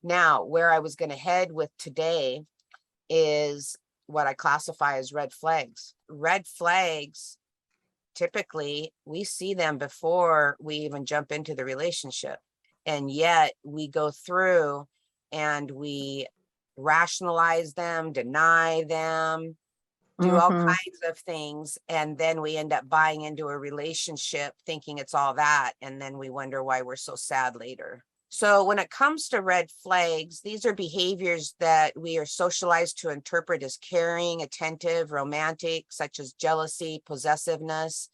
Now, where I was going to head with today is what I classify as red flags. Red flags, typically, we see them before we even jump into the relationship. And yet we go through and we rationalize them, deny them, do all kinds of things. And then we end up buying into a relationship thinking it's all that. And then we wonder why we're so sad later. So when it comes to red flags, these are behaviors that we are socialized to interpret as caring, attentive, romantic, such as jealousy, possessiveness.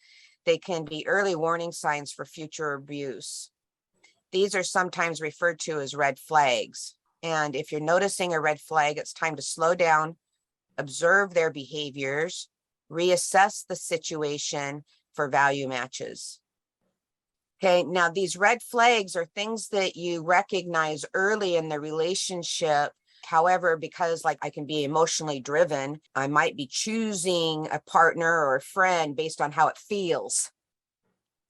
They can be early warning signs for future abuse. These are sometimes referred to as red flags. And if you're noticing a red flag, it's time to slow down, observe their behaviors, reassess the situation for value matches. Okay, now these red flags are things that you recognize early in the relationship. However, because like I can be emotionally driven, I might be choosing a partner or a friend based on how it feels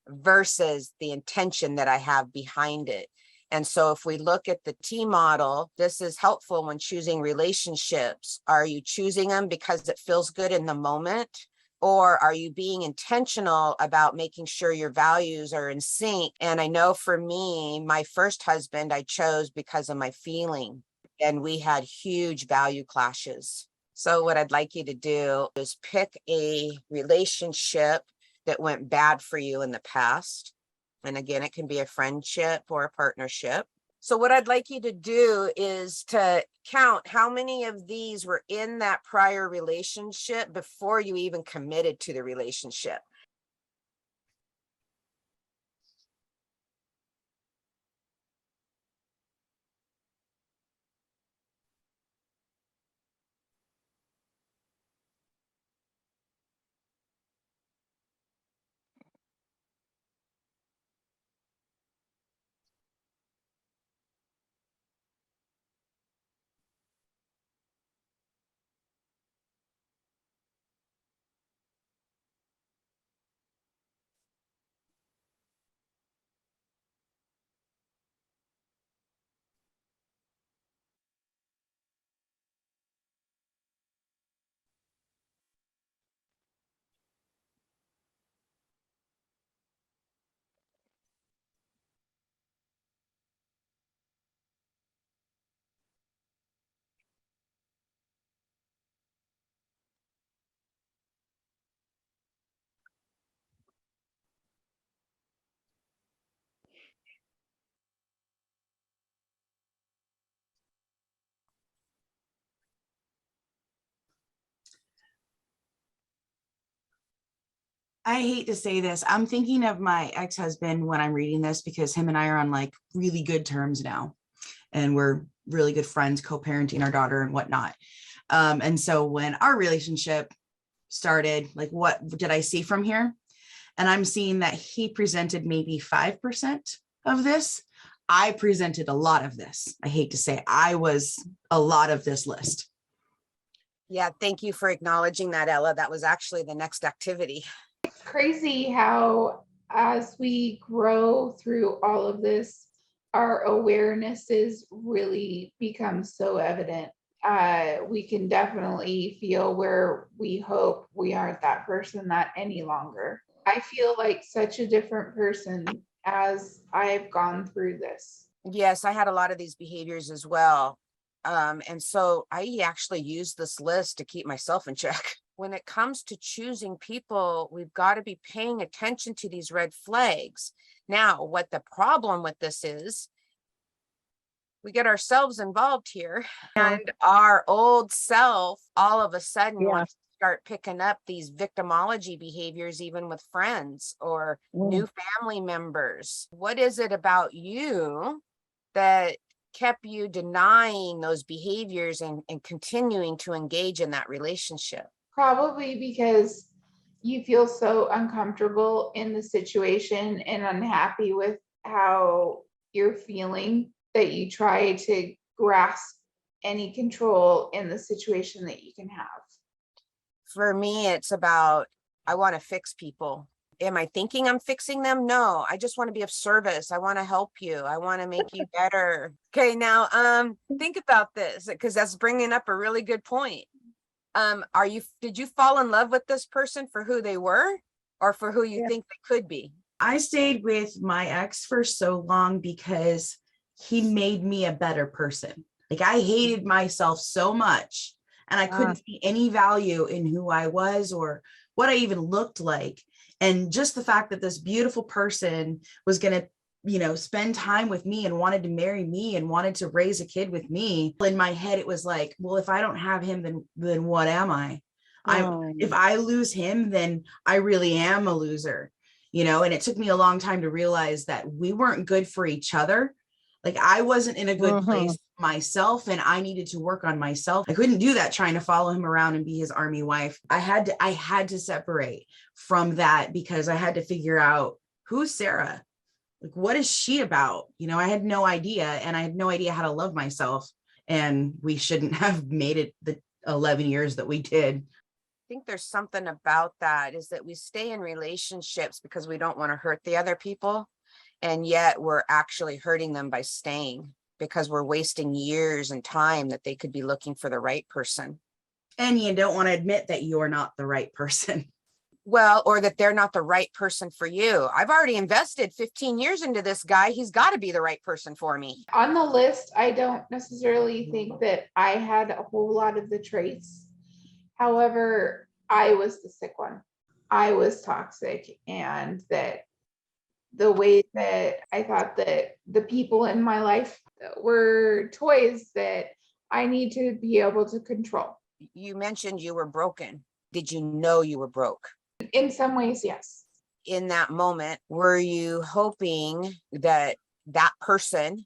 versus the intention that I have behind it. And so if we look at the T model, this is helpful when choosing relationships. Are you choosing them because it feels good in the moment? Or are you being intentional about making sure your values are in sync? And I know for me, my first husband, I chose because of my feeling, and we had huge value clashes. So what I'd like you to do is pick a relationship that went bad for you in the past. And again, it can be a friendship or a partnership. So what I'd like you to do is to count how many of these were in that prior relationship before you even committed to the relationship. I hate to say this. I'm thinking of my ex-husband when I'm reading this because him and I are on like really good terms now. And we're really good friends, co-parenting our daughter and whatnot. And so when our relationship started, like, what did I see from here? And I'm seeing that he presented maybe 5% of this. I presented a lot of this. I hate to say I was a lot of this list. Yeah, thank you for acknowledging that, Ella. That was actually the next activity. It's crazy how as we grow through all of this, our awarenesses really become so evident. We can definitely feel where we hope we aren't that person that any longer. I feel like such a different person as I've gone through this. Yes, I had a lot of these behaviors as well. And so I actually use this list to keep myself in check. When it comes to choosing people, we've got to be paying attention to these red flags. Now, what the problem with this is, we get ourselves involved here, and our old self all of a sudden wants to start picking up these victimology behaviors, even with friends or new family members. What is it about you that kept you denying those behaviors and continuing to engage in that relationship? Probably because you feel so uncomfortable in the situation and unhappy with how you're feeling that you try to grasp any control in the situation that you can have. For me, it's about, I want to fix people. am I thinking I'm fixing them? No, I just want to be of service. I want to help you. I want to make you better. Okay, now think about this, because that's bringing up a really good point. Did you fall in love with this person for who they were or for who you think they could be? I stayed with my ex for so long because he made me a better person. Like, I hated myself so much and I couldn't see any value in who I was or what I even looked like. And just the fact that this beautiful person was going to, spend time with me and wanted to marry me and wanted to raise a kid with me. In my head, it was like, well, if I don't have him, then what am I? If I lose him, then I really am a loser. And it took me a long time to realize that we weren't good for each other. Like, I wasn't in a good place myself and I needed to work on myself. I couldn't do that trying to follow him around and be his army wife. I had to separate from that because I had to figure out, who's Sarah? Like, what is she about? I had no idea, and I had no idea how to love myself, and we shouldn't have made it the 11 years that we did. Think there's something about that, is that we stay in relationships because we don't want to hurt the other people. And yet we're actually hurting them by staying because we're wasting years and time that they could be looking for the right person. And you don't want to admit that you're not the right person. Well, or that they're not the right person for you. I've already invested 15 years into this guy. He's got to be the right person for me. On the list, I don't necessarily think that I had a whole lot of the traits. However, I was the sick one. I was toxic, and that the way that I thought that the people in my life were toys that I need to be able to control. You mentioned you were broken. Did you know you were broke? In some ways, yes. In that moment, were you hoping that that person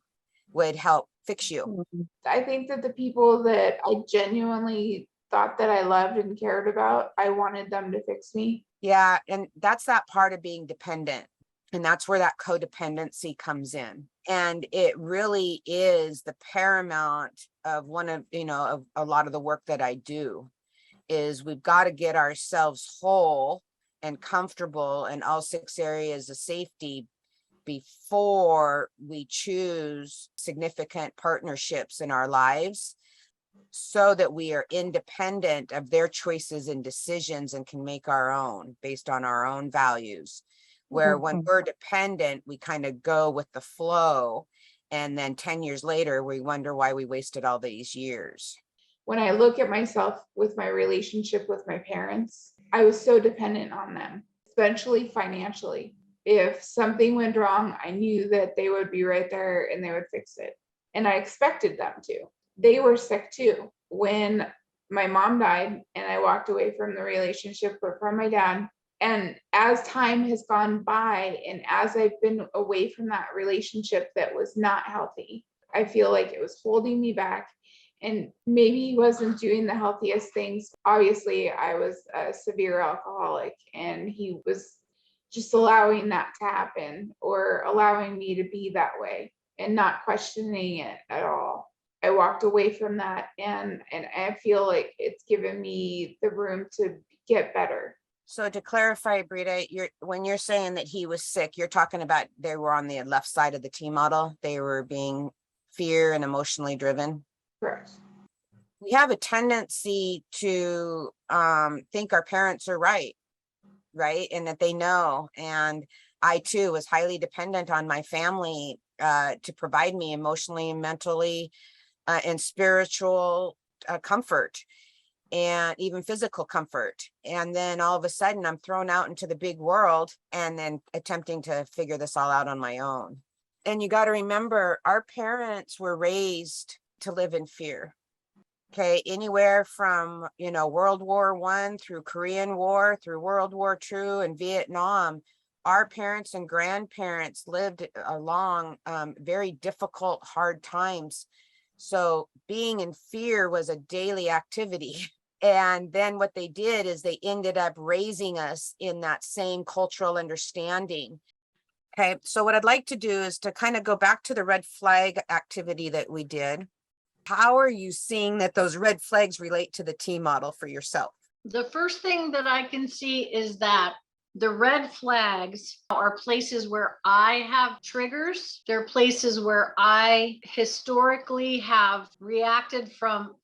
would help fix you? I think that the people that I genuinely thought that I loved and cared about, I wanted them to fix me. Yeah, and that's that part of being dependent. And that's where that codependency comes in. And it really is the paramount of of a lot of the work that I do, is we've got to get ourselves whole and comfortable in all 6 areas of safety before we choose significant partnerships in our lives, so that we are independent of their choices and decisions and can make our own based on our own values. Where when we're dependent, we kind of go with the flow. And then 10 years later, we wonder why we wasted all these years. When I look at myself with my relationship with my parents, I was so dependent on them, especially financially. If something went wrong, I knew that they would be right there and they would fix it. And I expected them to. They were sick too. When my mom died and I walked away from the relationship from my dad, and as time has gone by and as I've been away from that relationship that was not healthy, I feel like it was holding me back. And maybe he wasn't doing the healthiest things. Obviously, I was a severe alcoholic, and he was just allowing that to happen, or allowing me to be that way and not questioning it at all. I walked away from that, and I feel like it's given me the room to get better. So to clarify, Brita, when you're saying that he was sick, you're talking about they were on the left side of the T model. They were being fear and emotionally driven. Correct. We have a tendency to think our parents are right, and that they know. And I too was highly dependent on my family to provide me emotionally and mentally and spiritual comfort, and even physical comfort. And then all of a sudden I'm thrown out into the big world and then attempting to figure this all out on my own. And you got to remember, our parents were raised to live in fear. Okay, anywhere from, World War I through Korean War, through World War II and Vietnam, our parents and grandparents lived along very difficult, hard times. So being in fear was a daily activity. And then what they did is they ended up raising us in that same cultural understanding. Okay, so what I'd like to do is to kind of go back to the red flag activity that we did. How are you seeing that those red flags relate to the T model for yourself? The first thing that I can see is that The red flags are places where I have triggers. They're places where I historically have reacted from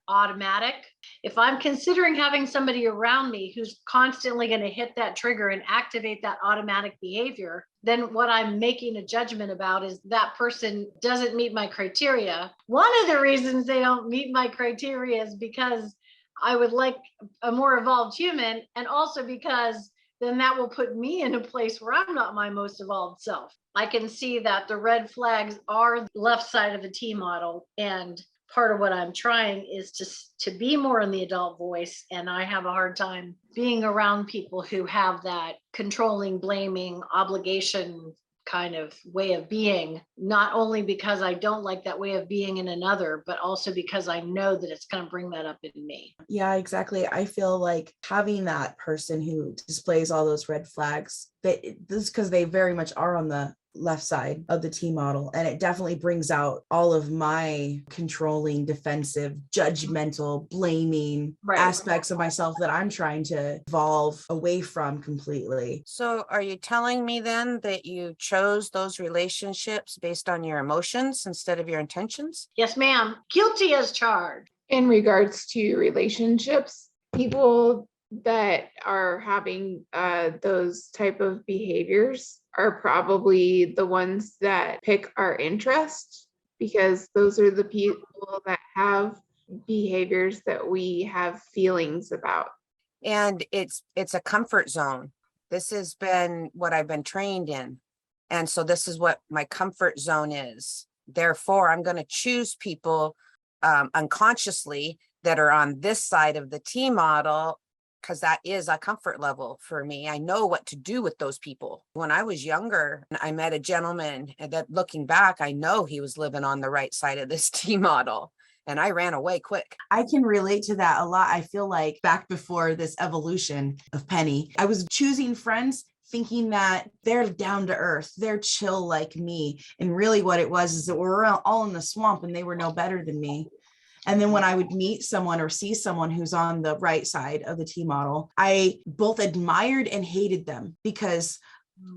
automatic. If I'm considering having somebody around me who's constantly going to hit that trigger and activate that automatic behavior, then what I'm making a judgment about is that person doesn't meet my criteria. One of the reasons they don't meet my criteria is because I would like a more evolved human, and also because then that will put me in a place where I'm not my most evolved self. I can see that the red flags are the left side of the T model. And part of what I'm trying is to be more in the adult voice. And I have a hard time being around people who have that controlling, blaming, obligation kind of way of being, not only because I don't like that way of being in another, but also because I know that it's going to bring that up in me. Yeah, exactly. I feel like having that person who displays all those red flags, this is because they very much are on the left side of the T model. And it definitely brings out all of my controlling, defensive, judgmental, blaming aspects of myself that I'm trying to evolve away from completely. So are you telling me then that you chose those relationships based on your emotions instead of your intentions? Yes, ma'am. Guilty as charged. In regards to relationships, people that are having those type of behaviors are probably the ones that pick our interest, because those are the people that have behaviors that we have feelings about. And it's a comfort zone. This has been what I've been trained in. And so this is what my comfort zone is. Therefore, I'm going to choose people unconsciously that are on this side of the T model, because that is a comfort level for me. I know what to do with those people. When I was younger, I met a gentleman that, looking back, I know he was living on the right side of this T model. And I ran away quick. I can relate to that a lot. I feel like back before this evolution of Penny, I was choosing friends thinking that they're down to earth, they're chill like me. And really what it was is that we're all in the swamp and they were no better than me. And then when I would meet someone or see someone who's on the right side of the T model, I both admired and hated them because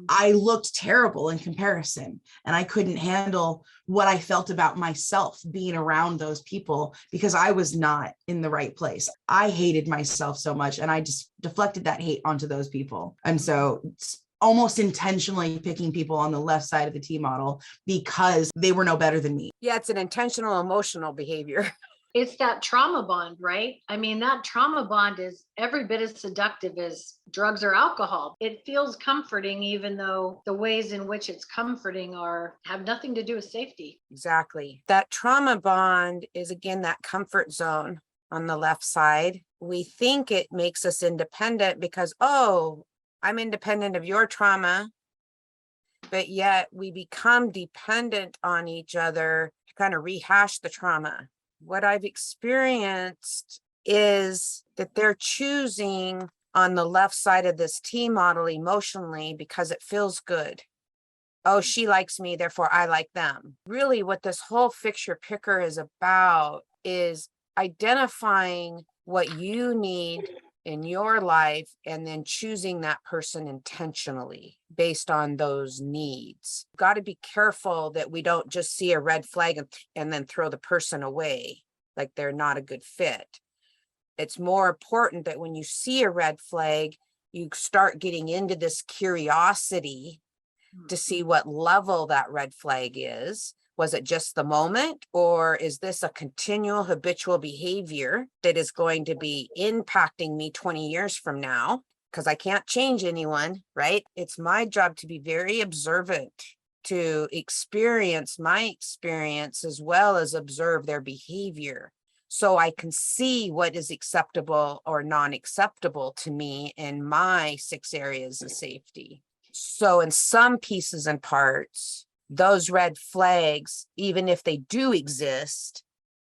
I looked terrible in comparison, and I couldn't handle what I felt about myself being around those people because I was not in the right place. I hated myself so much, and I just deflected that hate onto those people. And so almost intentionally picking people on the left side of the T model because they were no better than me. Yeah, it's an intentional emotional behavior. It's that trauma bond, right? I mean, that trauma bond is every bit as seductive as drugs or alcohol. It feels comforting, even though the ways in which it's comforting have nothing to do with safety. Exactly. That trauma bond is, again, that comfort zone on the left side. We think it makes us independent because, oh, I'm independent of your trauma. But yet we become dependent on each other to kind of rehash the trauma. What I've experienced is that they're choosing on the left side of this T model emotionally because it feels good. Oh, she likes me, therefore I like them. Really, what this whole fixture picker is about is identifying what you need in your life and then choosing that person intentionally based on those needs. Got to be careful that we don't just see a red flag and then throw the person away like they're not a good fit. It's more important that when you see a red flag, you start getting into this curiosity to see what level that red flag is. Was it just the moment, or is this a continual habitual behavior that is going to be impacting me 20 years from now? Because I can't change anyone, right? It's my job to be very observant, to experience my experience as well as observe their behavior, so I can see what is acceptable or non-acceptable to me in my 6 areas of safety. So in some pieces and parts, those red flags, even if they do exist,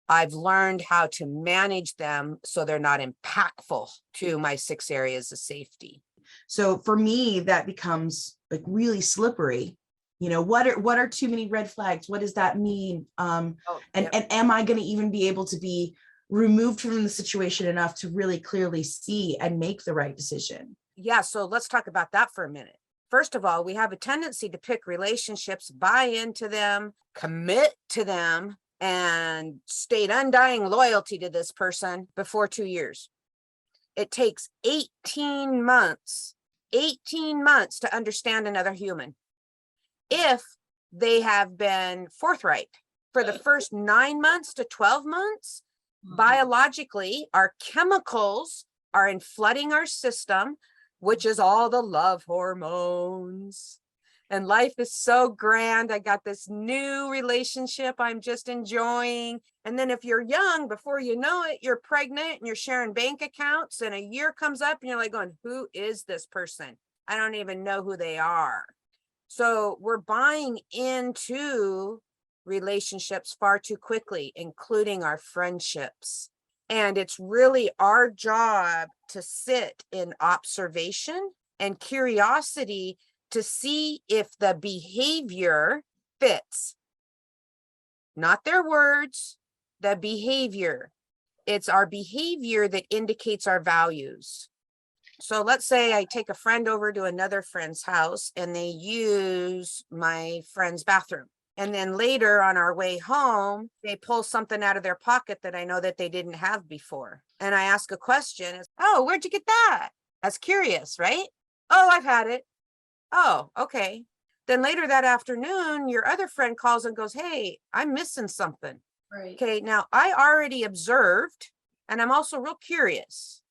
I've learned how to manage them so they're not impactful to my 6 areas of safety. So for me, that becomes like really slippery. You know, what are too many red flags? What does that mean? And am I going to even be able to be removed from the situation enough to really clearly see and make the right decision? Yeah, so let's talk about that for a minute. First of all, we have a tendency to pick relationships, buy into them, commit to them, and state undying loyalty to this person before 2 years. It takes 18 months to understand another human. If they have been forthright for the first 9 months to 12 months, biologically, our chemicals are in flooding our system, which is all the love hormones. And life is so grand. I got this new relationship I'm just enjoying. And then if you're young, before you know it, you're pregnant and you're sharing bank accounts, and a year comes up and you're like going, who is this person? I don't even know who they are. So we're buying into relationships far too quickly, including our friendships. And it's really our job to sit in observation and curiosity to see if the behavior fits. Not their words, the behavior. It's our behavior that indicates our values. So let's say I take a friend over to another friend's house and they use my friend's bathroom. And then later on our way home, they pull something out of their pocket that I know that they didn't have before. And I ask a question, oh, where'd you get that? That's curious, right? Oh, I've had it. Oh, okay. Then later that afternoon, your other friend calls and goes, hey, I'm missing something. Right. Okay, now I already observed, and I'm also real curious.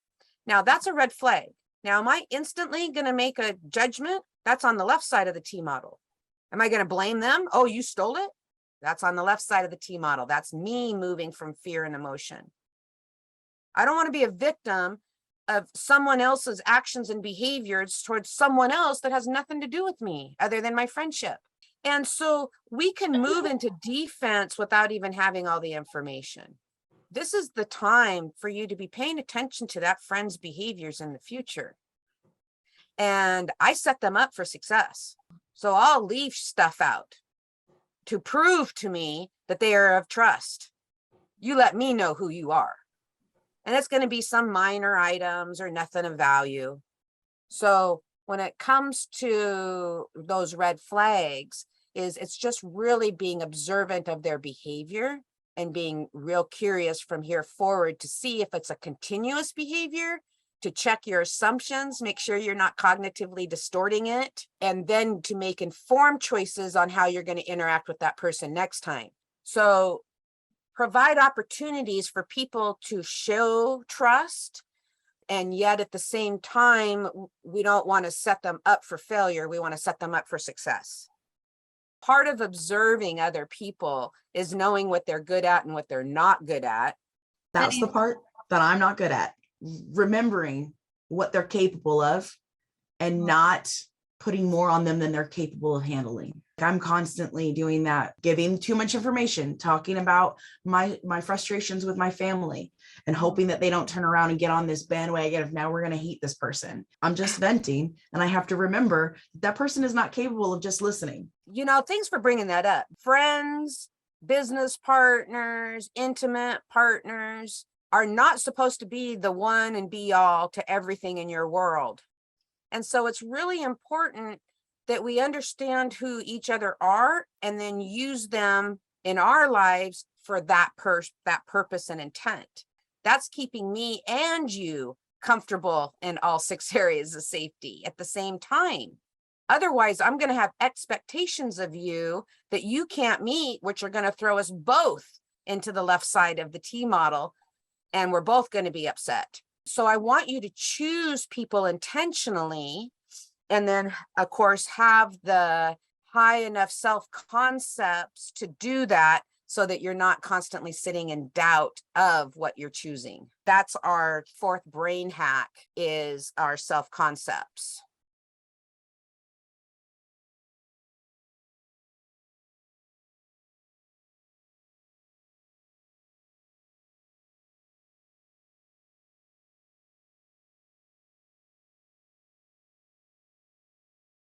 Now that's a red flag. Now, am I instantly going to make a judgment? That's on the left side of the T model. Am I going to blame them? Oh, you stole it? That's on the left side of the T model. That's me moving from fear and emotion. I don't want to be a victim of someone else's actions and behaviors towards someone else that has nothing to do with me other than my friendship. And so we can move into defense without even having all the information. This is the time for you to be paying attention to that friend's behaviors in the future. And I set them up for success. So I'll leave stuff out to prove to me that they are of trust. You let me know who you are. And it's going to be some minor items or nothing of value. So when it comes to those red flags, it's just really being observant of their behavior and being real curious from here forward to see if it's a continuous behavior, to check your assumptions, make sure you're not cognitively distorting it, and then to make informed choices on how you're going to interact with that person next time. So provide opportunities for people to show trust. And yet at the same time, we don't want to set them up for failure. We want to set them up for success. Part of observing other people is knowing what they're good at and what they're not good at. That's the part that I'm not good at. Remembering what they're capable of and not putting more on them than they're capable of handling. I'm constantly doing that, giving too much information, talking about my frustrations with my family and hoping that they don't turn around and get on this bandwagon of now we're going to hate this person. I'm just venting, and I have to remember that person is not capable of just listening. You know, thanks for bringing that up. Friends, business partners, intimate partners are not supposed to be the one and be all to everything in your world. And so it's really important that we understand who each other are and then use them in our lives for that purpose and intent. That's keeping me and you comfortable in all 6 areas of safety at the same time. Otherwise, I'm going to have expectations of you that you can't meet, which are going to throw us both into the left side of the T model, and we're both going to be upset. So I want you to choose people intentionally, and then, of course, have the high enough self-concepts to do that so that you're not constantly sitting in doubt of what you're choosing. That's our 4th brain hack, is our self-concepts.